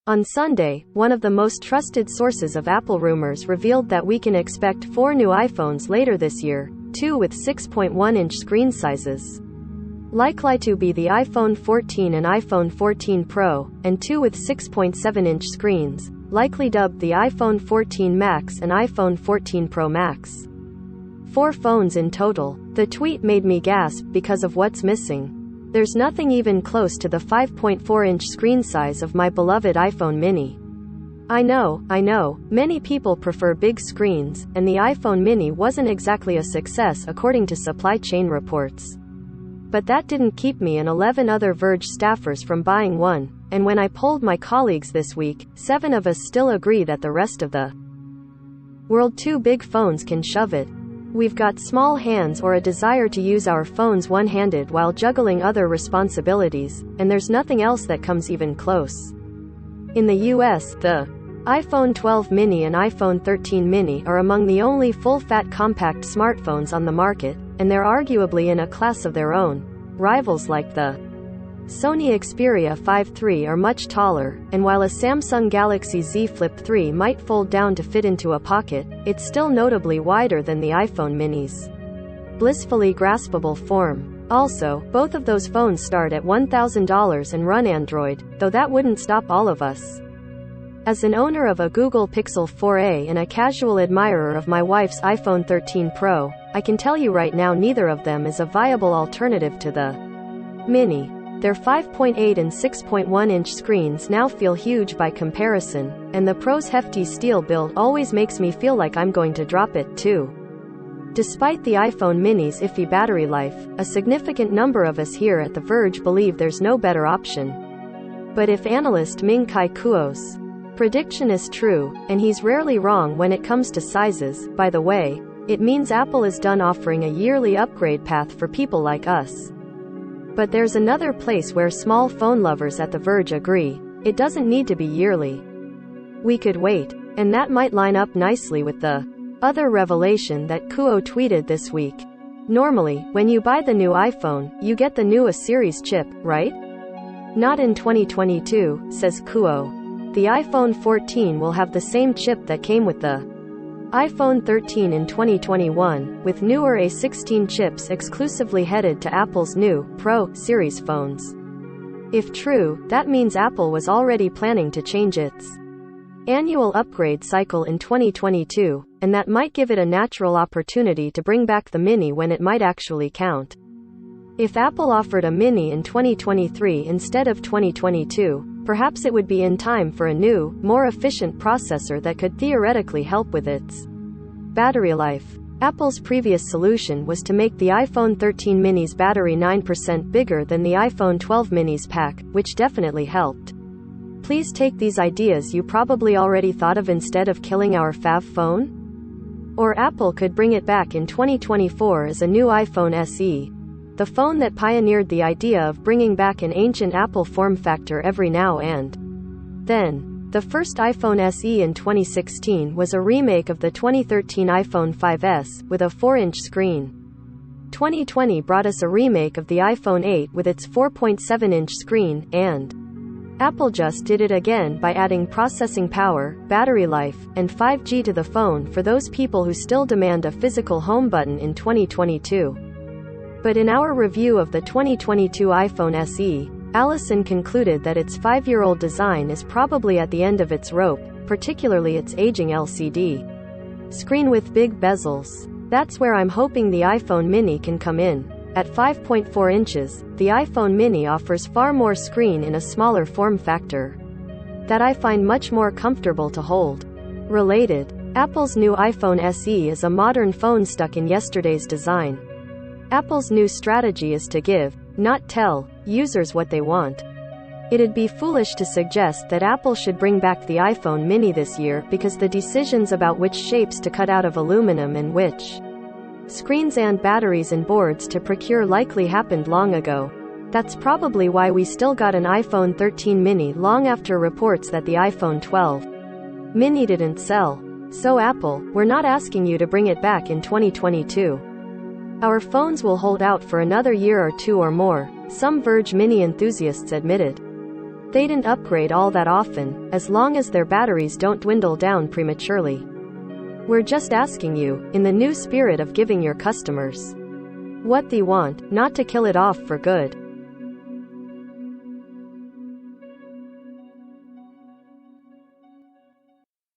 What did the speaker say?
On Sunday, one of the most trusted sources of Apple rumors revealed that we can expect 4 new iPhones later this year, 2 with 6.1-inch screen sizes. Likely to be the iPhone 14 and iPhone 14 Pro, and 2 with 6.7-inch screens, likely dubbed the iPhone 14 Max and iPhone 14 Pro Max. 4 phones in total. The tweet made me gasp because of what's missing. There's nothing even close to the 5.4-inch screen size of my beloved iPhone mini. I know, many people prefer big screens, and the iPhone mini wasn't exactly a success according to supply chain reports. But that didn't keep me and 11 other Verge staffers from buying one, and when I polled my colleagues this week, 7 of us still agree that the rest of the world 2 big phones can shove it. We've got small hands or a desire to use our phones one-handed while juggling other responsibilities, and there's nothing else that comes even close. In the US, the iPhone 12 mini and iPhone 13 mini are among the only full-fat compact smartphones on the market, and they're arguably in a class of their own. Rivals like the Sony Xperia 5 III are much taller, and while a Samsung Galaxy Z Flip 3 might fold down to fit into a pocket, it's still notably wider than the iPhone mini's blissfully graspable form. Also, both of those phones start at $1,000 and run Android, though that wouldn't stop all of us. As an owner of a Google Pixel 4a and a casual admirer of my wife's iPhone 13 Pro, I can tell you right now neither of them is a viable alternative to the Mini. Their 5.8 and 6.1-inch screens now feel huge by comparison, and the Pro's hefty steel build always makes me feel like I'm going to drop it, too. Despite the iPhone mini's iffy battery life, a significant number of us here at The Verge believe there's no better option. But if analyst Ming-Chi Kuo's prediction is true, and he's rarely wrong when it comes to sizes, by the way, it means Apple is done offering a yearly upgrade path for people like us. But there's another place where small phone lovers at The Verge agree. It doesn't need to be yearly. We could wait. And that might line up nicely with the other revelation that Kuo tweeted this week. Normally, when you buy the new iPhone, you get the new A series chip, right? Not in 2022, says Kuo. The iPhone 14 will have the same chip that came with the iPhone 13 in 2021, with newer A16 chips exclusively headed to Apple's new Pro series phones. If true, that means Apple was already planning to change its annual upgrade cycle in 2022, and that might give it a natural opportunity to bring back the Mini when it might actually count. If Apple offered a Mini in 2023 instead of 2022, perhaps it would be in time for a new, more efficient processor that could theoretically help with its battery life. Apple's previous solution was to make the iPhone 13 mini's battery 9% bigger than the iPhone 12 mini's pack, which definitely helped. Please take these ideas you probably already thought of instead of killing our fav phone? Or Apple could bring it back in 2024 as a new iPhone SE. The phone that pioneered the idea of bringing back an ancient Apple form factor every now and then. The first iPhone SE in 2016 was a remake of the 2013 iPhone 5S, with a 4-inch screen. 2020 brought us a remake of the iPhone 8 with its 4.7-inch screen, and Apple just did it again by adding processing power, battery life, and 5G to the phone for those people who still demand a physical home button in 2022. But in our review of the 2022 iPhone SE, Allison concluded that its 5-year-old design is probably at the end of its rope, particularly its aging LCD screen with big bezels. That's where I'm hoping the iPhone mini can come in. At 5.4 inches, the iPhone mini offers far more screen in a smaller form factor that I find much more comfortable to hold. Related, Apple's new iPhone SE is a modern phone stuck in yesterday's design. Apple's new strategy is to give, not tell, users what they want. It'd be foolish to suggest that Apple should bring back the iPhone mini this year because the decisions about which shapes to cut out of aluminum and which screens and batteries and boards to procure likely happened long ago. That's probably why we still got an iPhone 13 mini long after reports that the iPhone 12 mini didn't sell. So Apple, we're not asking you to bring it back in 2022. Our phones will hold out for another year or two or more, some Verge mini enthusiasts admitted. They didn't upgrade all that often, as long as their batteries don't dwindle down prematurely. We're just asking you, in the new spirit of giving your customers what they want, not to kill it off for good.